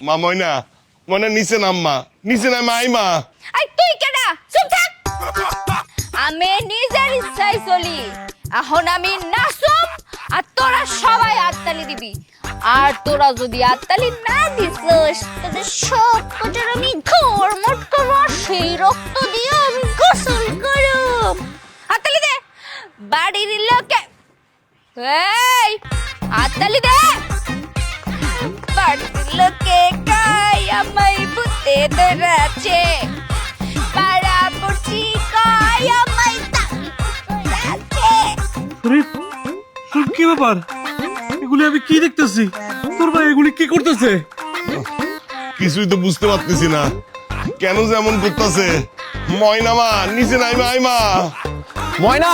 মা ময়না ময়না নিচে নামমা নিচে নামা আইমা আই তুই কেডা চুপ থাক আমি নিজের ইচ্ছায় চলি এখন আমি নাচুম আর তোরা সবাই হাততালি দিবি আর তোরা যদি হাততালি না দিছিস তোদের সব কটার আমি ঘরমট করব সেই রক্ত দিয়ে আমি গোসল করব হাততালি দে বাড়ির লোকে এই হাততালি দে বাড়ির লোকে কাই আমায় ভূতে ধরেছে পাড়া পড়ছি কাই আমায় ধরেছে আরে তোর কি ব্যাপার এগুলি আমি কি দেখতেছি তোর ভাই এগুলি কি করতেছে কিছুই তো বুঝতে পারতেছি না কেন যে এমন করতেছে ময়না মা নিচে নাইমা আইমা ময়না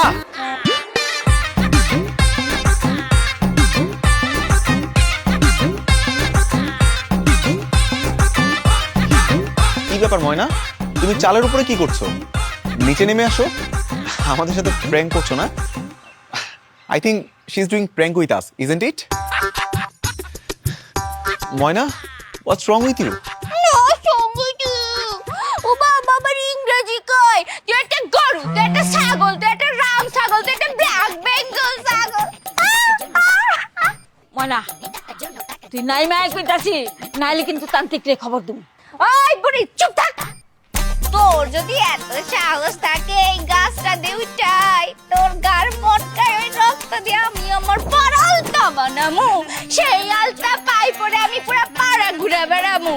কি ব্যাপার ময়না তুমি চালের উপরে কি করছো নিচে নেমে আসো আমাদের সাথে প্র্যাঙ্ক করছো না I think she is doing prank with us isn't it Moyna what's wrong with you no সঙ্গীত ও বাবা আমার ইংরেজি কই তুই একটা গরু তুই একটা ছাগল তুই একটা রাম ছাগল তুই একটা ব্ল্যাক বেঙ্গল ছাগল মনা তুই নাই মায় কইতাছি নাইলে কিন্তু তান্ত্রিকরে খবর দিম ওই বুড়ি চুপ থাক তোর যদি এত সাহস থাকে এই গাছটা দিয়ে উঠাই তোর গার পটকায় ওই রক্ত দিয়ে আমি আমার পর আলতা বানামু সেই আলতা পাই পরে আমি পুরা পাড়া ঘুরে বেড়ামু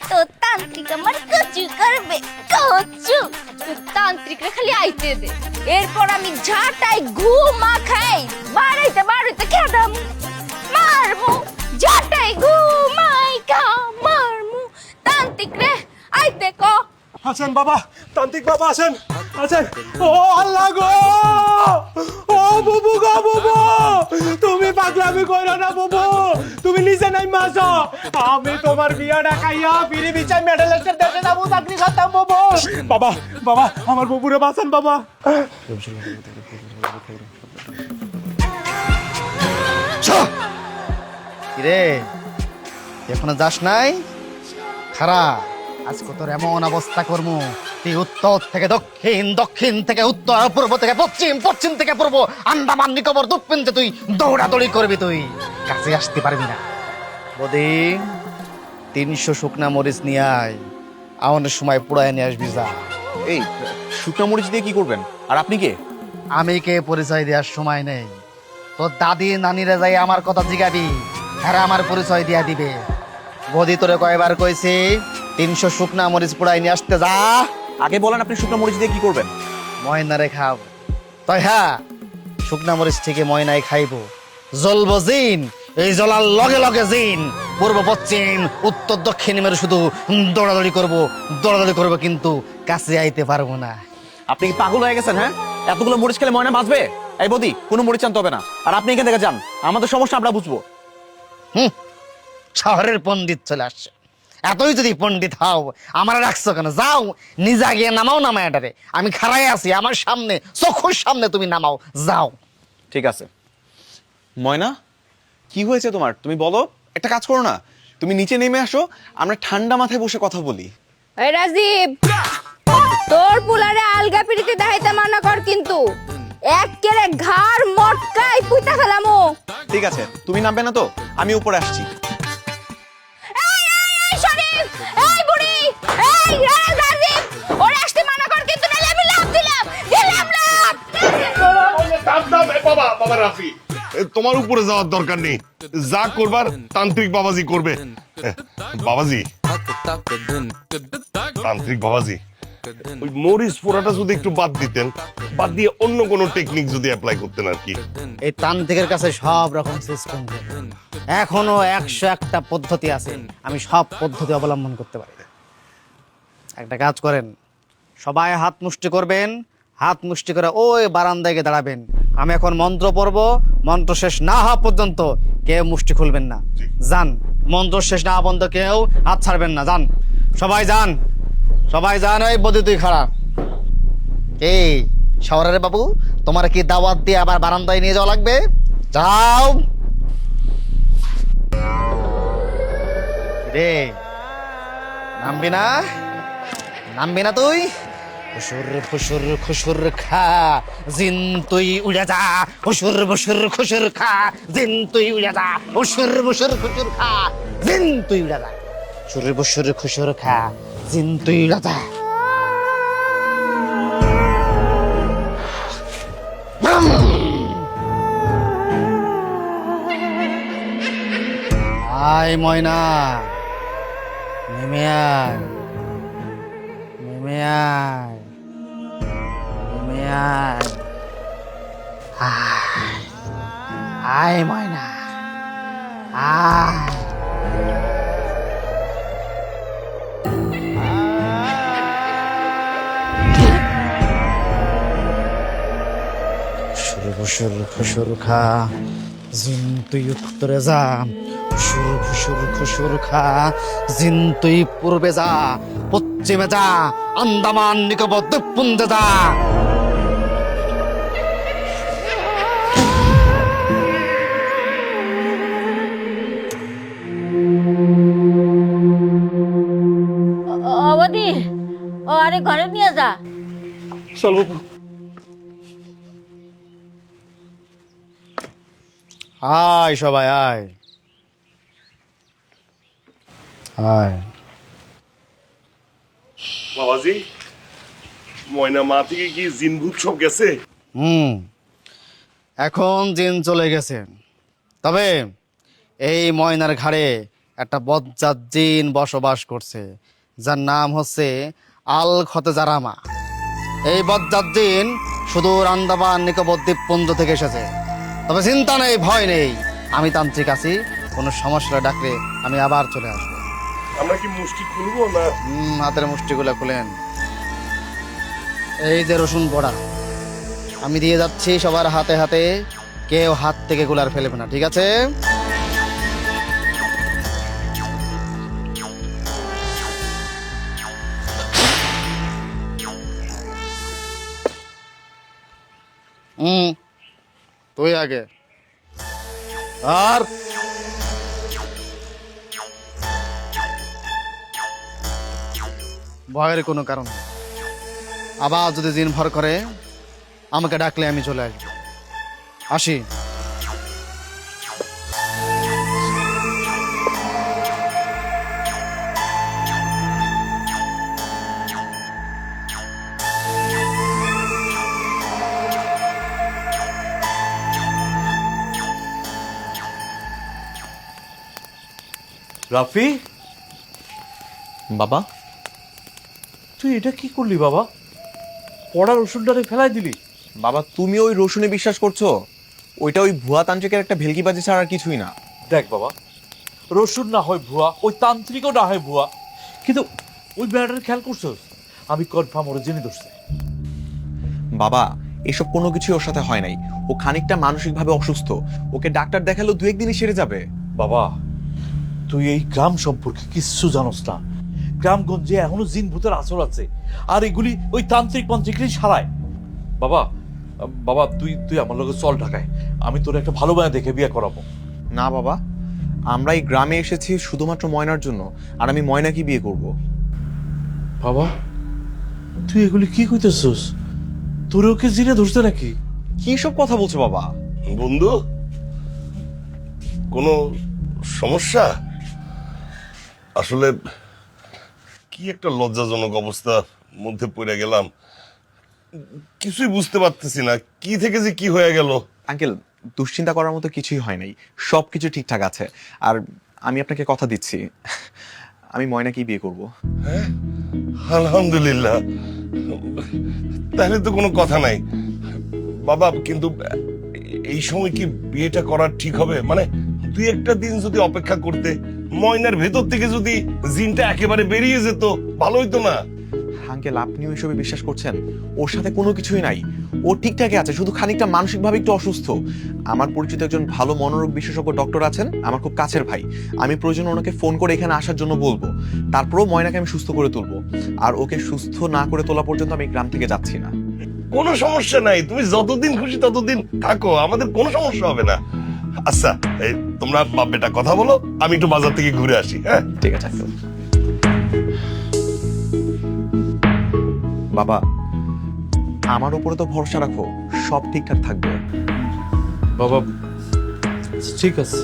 তো তান্ত্রিক আমার কচু করবে কচু তো তান্ত্রিকরে খালি আইতে দে এরপর আমি ঝাঁটাই ঘুমা খাই বাড়াইতে খেদাম মারমু ঝাঁটাই ঘুমাই খা মারমু তান্ত্রিকরে আইতে ক আসেন বাবা তান্ত্রিক বাবা আসেন আসেন ও আল্লাহ গো ও বুবু গো বুবু তুমি পাগলামি কইরো না বুবু তুমি নিচে নাই মাসো আমি তোমার বিয়াটা খাইয়া ফিরে বিচাই মেডেলিস্টের দেশে যাবো চাকরি করতাম বুবু বাবা বাবা আমার বুবুরে বাঁচান বাবা কিরে এখনো যাস নাই খারা আজকে তোর এমন অবস্থা করমু তুই উত্তর থেকে দক্ষিণ দক্ষিণ থেকে উত্তর পূর্ব থেকে পশ্চিম পশ্চিম থেকে পূর্ব আন্দামান নিকোবর দক্ষিণতে তুই দৌড়াদৌড়ি করবি তুই কাছে আসতে পারবি না বদি 300 শুকনা মরিচ নিয়ে আয় আমাদের সময় পুড়ায় নিয়ে আসবি যা এই শুকনো মরিচ দিয়ে কি করবেন আর আপনি কে আমি কে পরিচয় দেওয়ার সময় নেই তোর দাদি নানিরা যাই আমার কথা জিগাবি হ্যাঁ আমার পরিচয় দিয়া দিবে বদি তোরে কয়বার কইছি 300 শুকনা মরিচ পুড়াই নিয়ে আসতে যা আগে বলেন আপনি শুকনো মরিচ দিয়ে কি করবেন ময়নারে খাব তাই হ্যাঁ শুকনা মরিচ থেকে ময়নাই খাইব জ্বলবো জিন এই জ্বলার লগে লগে জিন পূর্ব পশ্চিম উত্তর দক্ষিণ মেরু শুধু দৌড়াদৌড়ি করবো কিন্তু কাছে আইতে পারবো না আপনি কি পাগল হয়ে গেছেন হ্যাঁ এতগুলো মরিচ খেলে ময়না বাঁচবে এই বদি কোনো মরিচ আনতে হবে না আর আপনি এখান থেকে যান আমাদের সমস্যা আমরা বুঝবো শহরের পণ্ডিত চলে আসছে এতই যদি পণ্ডিত হও আমার রাখছো কেন যাও নিজে গিয়ে নামাও নামায়াটারে আমি খাড়াই আছি আমার সামনে চোখের সামনে তুমি নামাও যাও ঠিক আছে ময়না কি হয়েছে তোমার তুমি বলো একটা কাজ করো না তুমি নিচে নেমে আসো আমরা ঠান্ডা মাথায় বসে কথা বলি এই রাজীব তোর পুলারে আলগা পিড়িতে দেখাইতে মানা কর কিন্তু একেরে ঘাড় মটকাই পুইতা ফেলামু ঠিক আছে তুমি নামবে না তো আমি উপরে আসছি এই শরীফ এই বুড়ি এই রাজীব ওরে আসতে মানা কর কিন্তু নালে আমি লাভ দিলাম বাবা বাবা রাফি তোমার উপরে যাওয়ার দরকার নেই যা করবার তান্ত্রিক বাবাজি করবে বাবাজি তান্ত্রিক বাবাজি ওই মরিচ পোড়াটা যদি একটু বাদ দিতেন বাদ দিয়ে অন্য কোনো টেকনিক যদি অ্যাপ্লাই করতেন আর কি এই তান্ত্রিকের কাছে সব রকম সিস্টেম এখনো 101টা পদ্ধতি আছে আমি সব পদ্ধতি অবলম্বন করতে পারি একটা কাজ করেন সবাই হাত মুষ্টি করবেন হাত মুষ্টি করে ওই বারান্দায় গিয়ে দাঁড়াবেন আমি এখন মন্ত্র পড়ব মন্ত্র শেষ না হওয়া পর্যন্ত কেউ মুষ্টি খুলবেন না যান মন্ত্র শেষ না হওয়া পর্যন্ত কেউ হাত ছাড়বেন না যান সবাই যান ওই বদি তুই খারাপ এই শহরের বাবু তোমার কি দাওয়াত দিয়ে আবার বারান্দায় নিয়ে যাওয়া লাগবে যাও রে নামবি না? নামবি না তুই? ফুসুর ফুসুর খুসুর খা জিন তুই উড়ে যা, ফুসুর ফুসুর খুসুর খা জিন তুই উড়ে যা, ফুসুর ফুসুর খুসুর খা জিন তুই উড়ে যা, ফুসুর ফুসুর খুসুর খা জিন তুই উড়ে যা। আয় ময়না, নেমে আয়, নেমে আয়, নেমে আয়, আয়, আয় ময়না, আয়। ফুসুর ফুসুর ফুসুর খা জিন তুই উত্তরে যা, ফুসুর ফুসুর খুসুর খা জিন তুই পূর্বে যা, পশ্চিমে যা, আন্দামান নিকোবর দ্বীপপুঞ্জে যা। অবধি ও আরে ঘরে নিয়ে যা। চল বাবু। আয় সবাই আয়, আয়। বাবাজি, ময়না মা থেকে কি জিন ভূত সব গেছে? এখন জিন চলে গেছে, তবে এই ময়নার ঘাড়ে একটা বজ্জাত জিন বসবাস করছে, যার নাম হচ্ছে আল খতেজারামা। এই বজ্জাত জিন সুদূর আন্দামান নিকোবর দ্বীপপুঞ্জ থেকে এসেছে। তবে চিন্তা নেই, ভয় নেই, আমি তান্ত্রিক আছি, কোনো সমস্যা ডাকলে আমি আবার চলে আসবো। আমরা কি মুষ্টি খুলবো না? হাতের মুষ্টিগুলো খুলেন। এই যে রসুন বড়া আমি দিয়ে যাচ্ছি সবার হাতে হাতে, কেউ হাত থেকে গুলার ফেলবে না, ঠিক আছে? তুই আগে। আর ভয়ের কোনো কারণ নেই। আবার যদি জিন ভর করে আমাকে ডাকলে আমি চলে আসবো। আসি। রাফি, বাবা, তুই এটা কি করলি বাবা? পড়ার ওষুধটারে ফেলাই দিলি? বাবা তুমি ওই রসুনে বিশ্বাস করছো? ওইটা ওই ভুয়া তান্ত্রিকের একটা ভেলকিবাজি ছাড়া আর কিছুই না। দেখ বাবা, রসুন না হয় ভুয়া, ওই তান্ত্রিকও না হয় ভুয়া, কিন্তু ওই ব্যাটার খেয়াল করছোস? আমি কনফার্ম ওরা জেনে ধরছে। বাবা এসব কোনো কিছু ওর সাথে হয় নাই। ও খানিকটা মানসিকভাবে অসুস্থ, ওকে ডাক্তার দেখালেও 2-1 দিনই সেরে যাবে। বাবা, তুই এই গ্রাম সম্পর্কে কিচ্ছু জানোস না। গ্রামগঞ্জে এখনো জিন ভূতের আসর আছে, আর এগুলি ওই তান্ত্রিক মন্ত্রিকই সারায়। বাবা, বাবা তুই তুই আমার লগে চল ঢাকায়, আমি তোর একটা ভালো মেয়ে দেখে বিয়ে করাবো। না বাবা, আমরা এই গ্রামে এসেছি শুধুমাত্র ময়নার জন্য, আর আমি ময়নাকে বিয়ে করব। বাবা, তুই এগুলি কি কইতেছস? তোর ওকে জিনে ধরছে নাকি? কি সব কথা বলছো বাবা? বন্ধু, কোনো সমস্যা? আসলে কি একটা লজ্জাজনক অবস্থার মধ্যে পড়ে গেলাম, কিছুই বুঝতে পারতেছি না কি থেকে যে কি হয়ে গেল। আঙ্কেল, দুশ্চিন্তা করার মতো কিছুই হয় নাই, সব কিছু ঠিকঠাক আছে। আর আমি আপনাকে কথা দিচ্ছি, আমি ময়নাকেই বিয়ে করব। হ্যাঁ, আলহামদুলিল্লাহ, তাহলে তো কোনো কথা নাই বাবা। কিন্তু এই সময় কি বিয়েটা করা ঠিক হবে? মানে 2-1 দিন যদি অপেক্ষা করতে, ময়নার ভেতর থেকে যদি জিনটা একেবারে বেরিয়ে যেত, ভালো হইতো না? আঙ্কেল, আপনিও এসবে বিশ্বাস করছেন? ওর সাথে কোনো কিছুই নাই, ও ঠিকঠাকই আছে, শুধু খানিকটা মানসিকভাবে একটু অসুস্থ। আমার পরিচিত একজন ভালো মনোরোগ বিশেষজ্ঞ ডক্টর আছেন, আমার খুব কাছের ভাই। আমি প্রয়োজন ওনাকে ফোন করে এখানে আসার জন্য বলবো, তারপরেও ময়নাকে আমি সুস্থ করে তুলবো। আর ওকে সুস্থ না করে তোলা পর্যন্ত আমি গ্রাম থেকে যাচ্ছি না। কোনো সমস্যা নাই, তুমি যতদিন খুশি ততদিন থাকো, আমাদের কোনো সমস্যা হবে না। আচ্ছা, এই তোমরা বাপ বেটা কথা বলো, আমি একটু বাজার থেকে ঘুরে আসি। হ্যাঁ, ঠিক আছে আঙ্কেল। বাবা আমার উপরে তো ভরসা রাখো, সব ঠিকঠাক থাকবে। বাবা ঠিক আছে